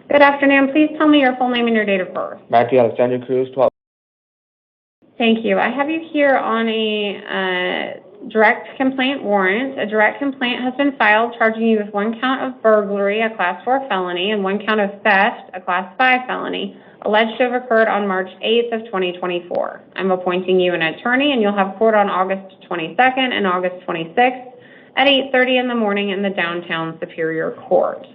Good afternoon. Please tell me your full name and your date of birth. Matthew Alexander Cruz, 12. Thank you. I have you here on a direct complaint warrant. A direct complaint has been filed charging you with 1 count of burglary, a Class 4 felony, and 1 count of theft, a Class 5 felony, alleged to have occurred on March 8th of 2024. I'm appointing you an attorney, and you'll have court on August 22nd and August 26th at 8:30 in the morning in the downtown Superior Court.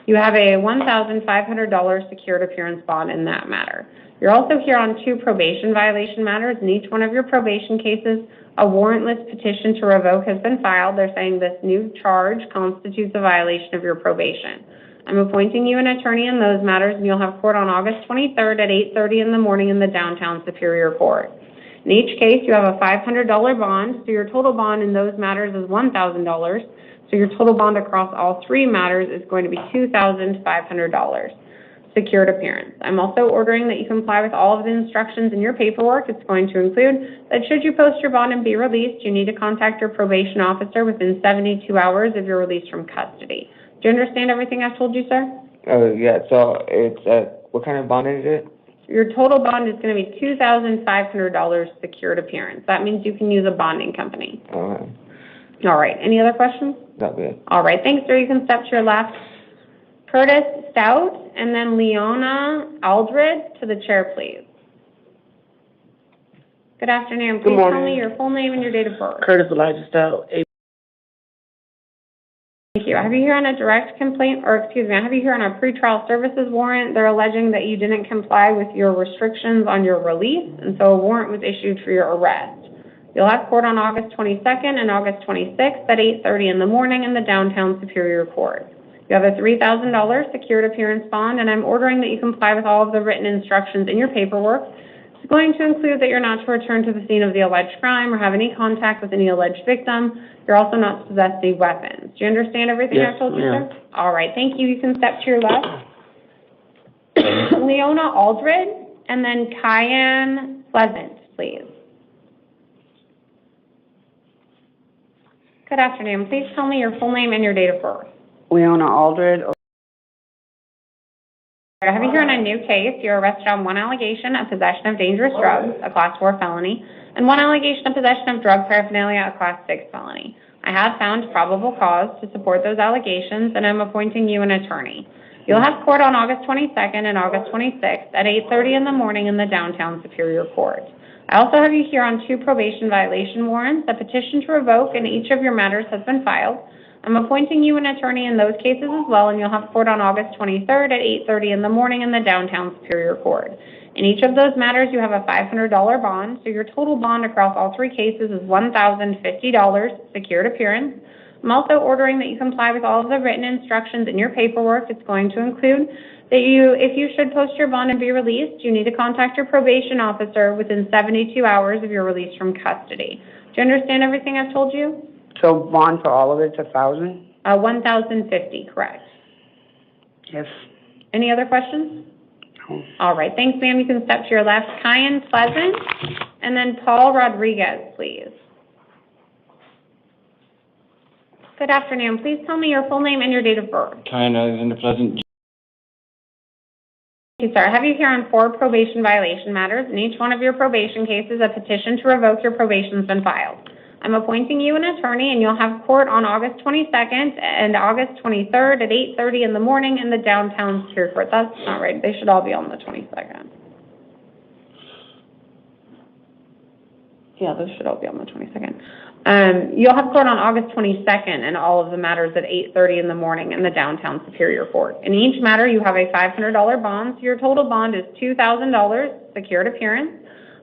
You have a $1,500 secured appearance bond in that matter. You're also here on 2 probation violation matters. In each one of your probation cases, a warrantless petition to revoke has been filed. They're saying this new charge constitutes a violation of your probation. I'm appointing you an attorney in those matters, and you'll have court on August 23rd at 8:30 in the morning in the downtown Superior Court. In each case, you have a $500 bond, so your total bond in those matters is $1,000. So your total bond across all 3 matters is going to be $2,500. Secured appearance. I'm also ordering that you comply with all of the instructions in your paperwork. It's going to include that should you post your bond and be released, you need to contact your probation officer within 72 hours of your release from custody. Do you understand everything I've told you, sir? Yeah, so it's, what kind of bond is it? Your total bond is going to be $2,500 secured appearance. That means you can use a bonding company. Okay. All right. Any other questions? Not good. All right. Thanks, sir. You can step to your left. Curtis Stout, and then Leona Aldred to the chair, please. Good afternoon. Please tell me your full name and your date of birth. Curtis Elijah Stout. Thank you. I have you here on a direct complaint, or excuse me, I have you here on a pretrial services warrant. They're alleging that you didn't comply with your restrictions on your release, and so a warrant was issued for your arrest. You'll have court on August 22nd and August 26th at 8:30 in the morning in the downtown Superior Court. You have a $3,000 secured appearance bond, and I'm ordering that you comply with all of the written instructions in your paperwork. It's going to include that you're not to return to the scene of the alleged crime or have any contact with any alleged victim. You're also not to possess any weapons. Do you understand everything I've told you, sir? All right, thank you. You can step to your left. Leona Aldred, and then Kyan Pleasant, please. Good afternoon. Please tell me your full name and your date of birth. Leona Aldred. I have you here on a new case. You're arrested on 1 allegation of possession of dangerous drugs, a Class 4 felony, and 1 allegation of possession of drug paraphernalia, a Class 6 felony. I have found probable cause to support those allegations, and I'm appointing you an attorney. You'll have court on August 22nd and August 26th at 8:30 in the morning in the downtown Superior Court. I also have you here on 2 probation violation warrants. A petition to revoke in each of your matters has been filed. I'm appointing you an attorney in those cases as well, and you'll have court on August 23rd at 8:30 in the morning in the downtown Superior Court. In each of those matters, you have a $500 bond, so your total bond across all 3 cases is $1,050 secured appearance. I'm also ordering that you comply with all of the written instructions in your paperwork. It's going to include that if you should post your bond and be released, you need to contact your probation officer within 72 hours of your release from custody. Do you understand everything I've told you? So bond for all of it's $1,000? $1,050, correct. Yes. Any other questions? No. All right. Thanks, ma'am. You can step to your left. Kyan Pleasant, and then Paul Rodriguez, please. Good afternoon. Please tell me your full name and your date of birth. Kyan Alexander Pleasant. Thank you, sir. I have you here on 4 probation violation matters. In each one of your probation cases, a petition to revoke your probation has been filed. I'm appointing you an attorney, and you'll have court on August 22nd and August 23rd at 8:30 in the morning in the downtown Superior Court. That's not right. They should all be on the 22nd. Yeah, those should all be on the 22nd. You'll have court on August 22nd and all of the matters at 8:30 in the morning in the downtown Superior Court. In each matter, you have a $500 bond, so your total bond is $2,000 secured appearance.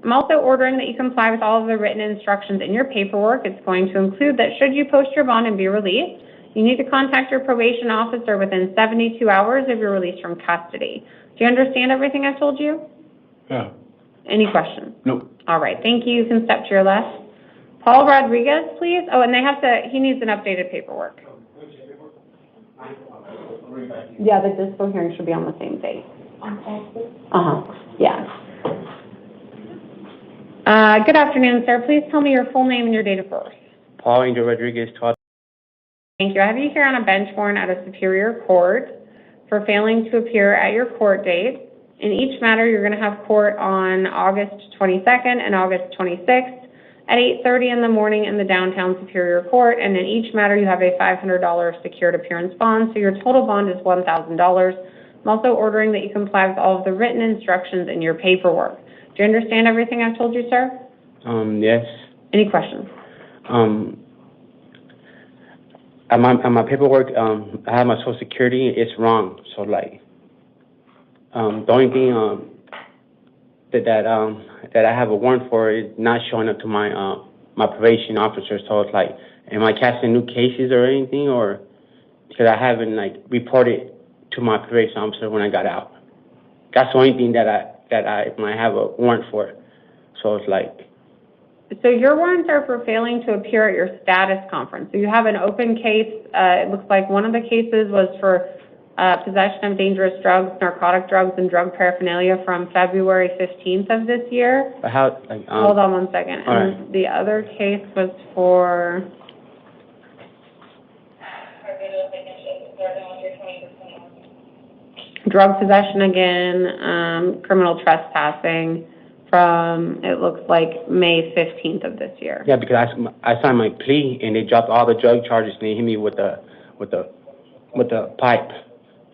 I'm also ordering that you comply with all of the written instructions in your paperwork. It's going to include that should you post your bond and be released, you need to contact your probation officer within 72 hours of your release from custody. Do you understand everything I've told you? Yeah. Any questions? Nope. All right, thank you. You can step to your left. Paul Rodriguez, please. Oh, and he needs an updated paperwork. Yeah, the dispo hearing should be on the same date. Yeah. Good afternoon, sir. Please tell me your full name and your date of birth. Paul Angel Rodriguez, 12. Thank you. I have you here on a bench warrant at a Superior Court for failing to appear at your court date. In each matter, you're going to have court on August 22nd and August 26th at 8:30 in the morning in the downtown Superior Court, and in each matter you have a $500 secured appearance bond, so your total bond is $1,000. I'm also ordering that you comply with all of the written instructions in your paperwork. Do you understand everything I've told you, sir? Yes. Any questions? On my paperwork, I have my Social Security. It's wrong. So like, the only thing that I have a warrant for is not showing up to my my probation officer. So it's like, am I casting new cases or anything, or because I haven't like reported to my probation officer when I got out? That's the only thing that I might have a warrant for. So it's like. So your warrants are for failing to appear at your status conference. So you have an open case. It looks like one of the cases was for possession of dangerous drugs, narcotic drugs, and drug paraphernalia from February 15th of this year. But how, like, Hold on one second. all And right. the other case was for... drug possession again, criminal trespassing from, it looks like, May 15th of this year. Yeah, because I signed my plea and they dropped all the drug charges and they hit me with the pipe,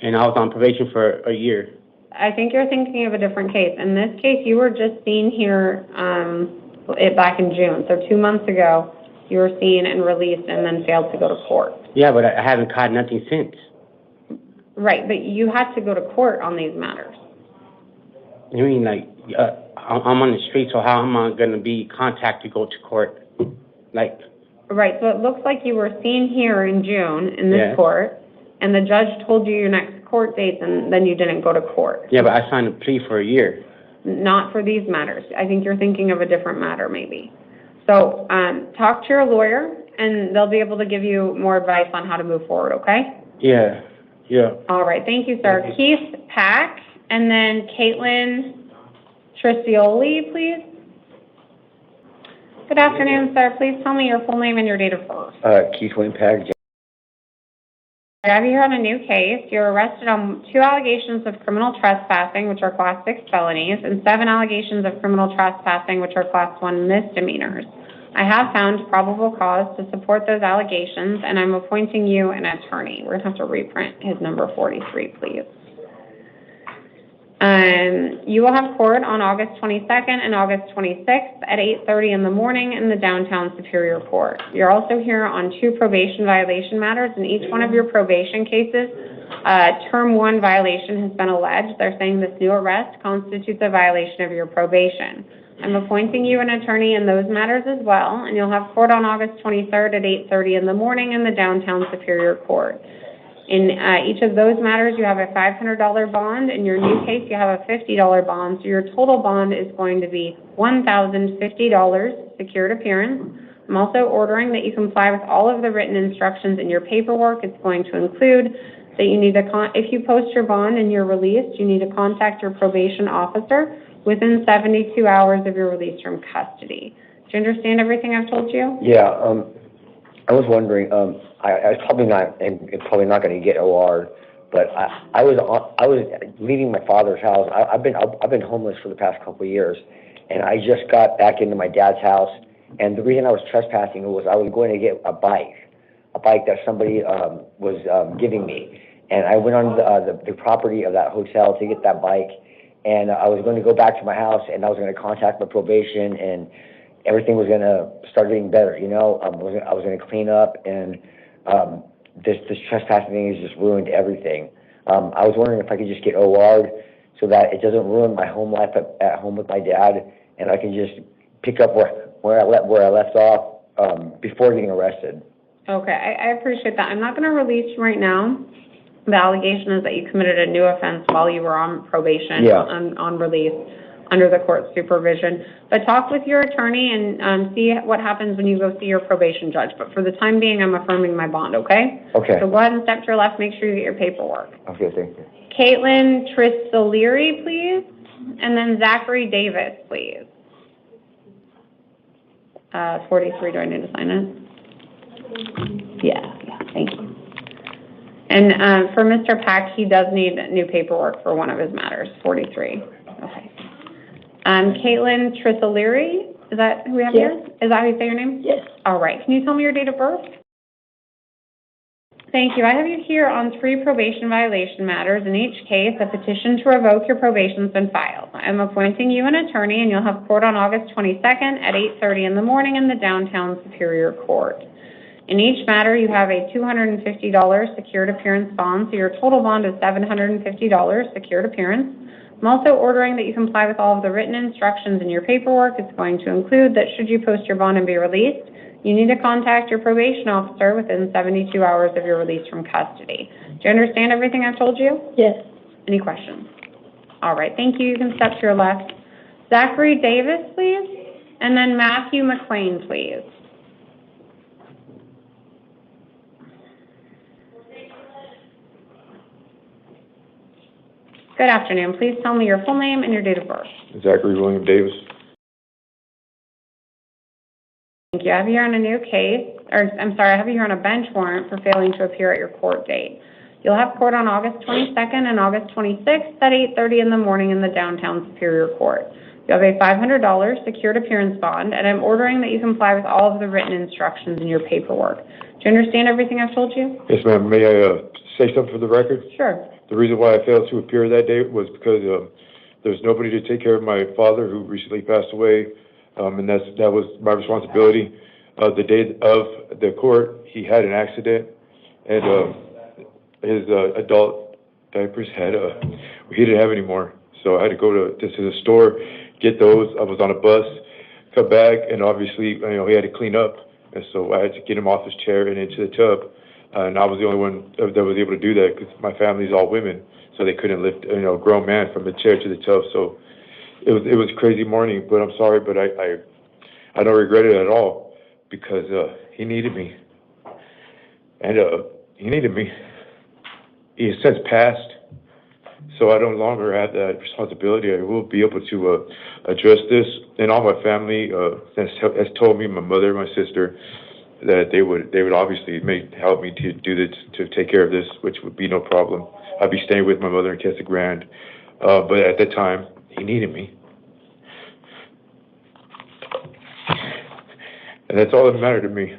and I was on probation for a year. I think you're thinking of a different case. In this case, you were just seen here back in June. So 2 months ago, you were seen and released and then failed to go to court. Yeah, but I haven't caught nothing since. Right, but you had to go to court on these matters. You mean like I'm on the street, so how am I going to be contacted to go to court? Like. Right, so it looks like you were seen here in June in this Yeah. court, and the judge told you your next court dates, and then you didn't go to court. Yeah, but I signed a plea for a year. Not for these matters. I think you're thinking of a different matter, maybe. So talk to your lawyer, and they'll be able to give you more advice on how to move forward, okay? Yeah. All right, thank you, sir. Thank you. Keith Pack, and then Caitlin Tricioli, please. Good afternoon, sir. Please tell me your full name and your date of birth. Keith Wayne Pack. I have you here on a new case. You're arrested on 2 allegations of criminal trespassing, which are Class 6 felonies, and 7 allegations of criminal trespassing, which are Class 1 misdemeanors. I have found probable cause to support those allegations, and I'm appointing you an attorney. We're going to have to reprint his number 43, please. You will have court on August 22nd and August 26th at 8:30 in the morning in the downtown Superior Court. You're also here on 2 probation violation matters. In each one of your probation cases, term 1 violation has been alleged. They're saying this new arrest constitutes a violation of your probation. I'm appointing you an attorney in those matters as well, and you'll have court on August 23rd at 8:30 in the morning in the downtown Superior Court. In each of those matters, you have a $500 bond. In your new case, you have a $50 bond, so your total bond is going to be $1,050 secured appearance. I'm also ordering that you comply with all of the written instructions in your paperwork. It's going to include that you need to, if you post your bond and you're released, you need to contact your probation officer within 72 hours of your release from custody. Do you understand everything I've told you? Yeah, I was wondering, I was probably not going to get OR, but I was leaving my father's house. I've been homeless for the past couple of years, and I just got back into my dad's house. And the reason I was trespassing was I was going to get a bike that somebody was giving me, and I went on the property of that hotel to get that bike, and I was going to go back to my house, and I was going to contact my probation, and everything was going to start getting better, you know. I was going to clean up, and this trespassing thing has just ruined everything. I was wondering if I could just get OR'd so that it doesn't ruin my home life at home with my dad, and I can just pick up where I left off before getting arrested. Okay, I appreciate that. I'm not going to release you right now. The allegation is that you committed a new offense while you were on probation, Yeah. on release, under the court supervision. But talk with your attorney and see what happens when you go see your probation judge. But for the time being, I'm affirming my bond, okay? Okay. So go ahead and step to your left. Make sure you get your paperwork. Okay, thank you. Caitlin Tricioli, please. And then Zachary Davis, please. 43, do I need to sign it? Yeah, thank you. And for Mr. Pack, he does need new paperwork for one of his matters, 43. Okay. Caitlin Trissaleri, is that who we have here? Is that how you say your name? Yes. All right. Can you tell me your date of birth? Thank you. I have you here on 3 probation violation matters. In each case, a petition to revoke your probation has been filed. I'm appointing you an attorney, and you'll have court on August 22nd at 8:30 in the morning in the downtown Superior Court. In each matter, you have a $250 secured appearance bond, so your total bond is $750 secured appearance. I'm also ordering that you comply with all of the written instructions in your paperwork. It's going to include that should you post your bond and be released, you need to contact your probation officer within 72 hours of your release from custody. Do you understand everything I've told you? Yes. Any questions? All right, thank you. You can step to your left. Zachary Davis, please, and then Matthew McLean, please. Good afternoon. Please tell me your full name and your date of birth. Zachary William Davis. Thank you. I have you here on a new case, or I'm sorry, I have you here on a bench warrant for failing to appear at your court date. You'll have court on August 22nd and August 26th at 8:30 in the morning in the downtown Superior Court. You have a $500 secured appearance bond, and I'm ordering that you comply with all of the written instructions in your paperwork. Do you understand everything I've told you? Yes, ma'am. May I say something for the record? Sure. The reason why I failed to appear that day was because there's nobody to take care of my father who recently passed away, and that was my responsibility. The day of the court, he had an accident, and his adult diapers he didn't have any more. So I had to go to the store, get those. I was on a bus, come back, and obviously, he had to clean up. And so I had to get him off his chair and into the tub. And I was the only one that was able to do that because my family's all women, so they couldn't lift, a grown man from the chair to the tub. So it was a crazy morning, but I'm sorry, but I don't regret it at all because he needed me. And he needed me. He has since passed, so I no longer have that responsibility. I will be able to address this, and all my family has told me, my mother, my sister, that they would obviously help me to do this, to take care of this, which would be no problem. I'd be staying with my mother in Casa Grande, but at that time, he needed me. And that's all that mattered to me.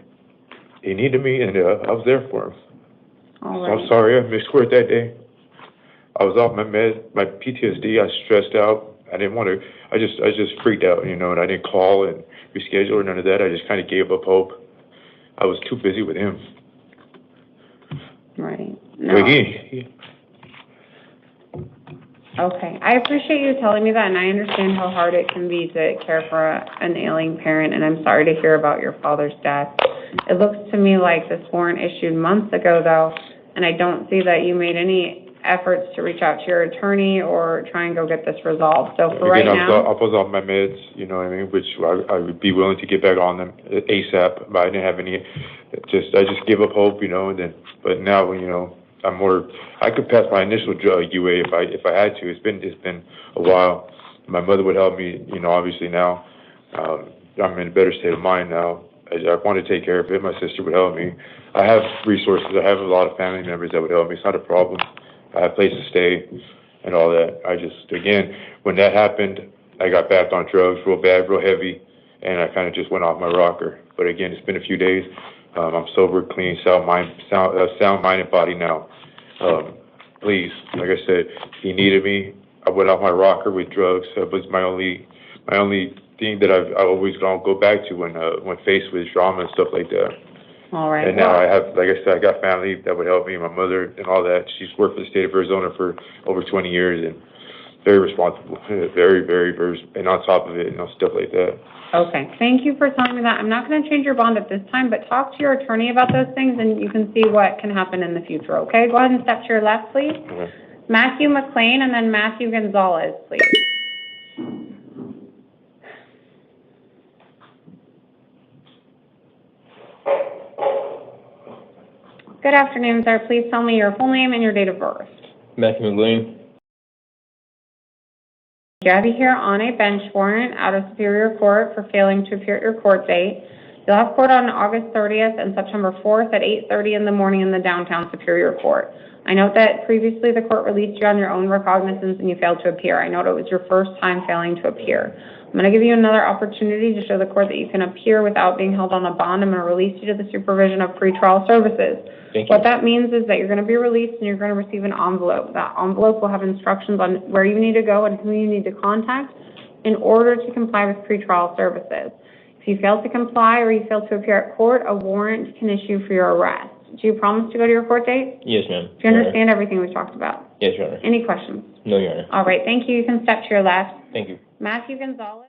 He needed me, and I was there for him. All So right. I'm sorry I missed court that day. I was off my PTSD. I was stressed out. I didn't want to. I just freaked out, and I didn't call and reschedule or none of that. I just kind of gave up hope. I was too busy with him. Right. No. But Okay. I appreciate you telling me that, and I understand how hard it can be to care for an ailing parent, and I'm sorry to hear about your father's death. It looks to me like this warrant issued months ago, though, and I don't see that you made any efforts to reach out to your attorney or try and go get this resolved. So for right now... I was off my meds, you know what I mean, which I would be willing to get back on them ASAP, but I didn't have any, I just gave up hope, and then, but now, I'm more, I could pass my initial UA if I had to. It's been a while. My mother would help me, obviously now. I'm in a better state of mind now. I want to take care of it. My sister would help me. I have resources. I have a lot of family members that would help me. It's not a problem. I have a place to stay and all that. Again, when that happened, I got back on drugs real bad, real heavy, and I kind of just went off my rocker. But again, it's been a few days. I'm sober, clean, sound mind and body now. Please, like I said, he needed me. I went off my rocker with drugs. It was my only thing that I always go back to when faced with drama and stuff like that. All right. And now I have, like I said, I got family that would help me, my mother and all that. She's worked for the state of Arizona for over 20 years and very responsible, very, very, very, and on top of it, stuff like that. Okay. Thank you for telling me that. I'm not going to change your bond at this time, but talk to your attorney about those things, and you can see what can happen in the future, okay? Go ahead and step to your left, please. Okay. Matthew McLean and then Matthew Gonzalez, please. Good afternoon, sir. Please tell me your full name and your date of birth. Matthew McLean. I have you here on a bench warrant out of Superior Court for failing to appear at your court date. You'll have court on August 30th and September 4th at 8:30 in the morning in the downtown Superior Court. I note that previously the court released you on your own recognizance and you failed to appear. I note it was your first time failing to appear. I'm going to give you another opportunity to show the court that you can appear without being held on a bond. I'm going to release you to the supervision of pretrial services. Thank you. What that means is that you're going to be released and you're going to receive an envelope. That envelope will have instructions on where you need to go and who you need to contact in order to comply with pretrial services. If you fail to comply or you fail to appear at court, a warrant can issue for your arrest. Do you promise to go to your court date? Yes, ma'am. Do you understand everything we've talked about? Yes, Your Honor. Any questions? No, Your Honor. All right, thank you. You can step to your left. Thank you. Matthew Gonzalez.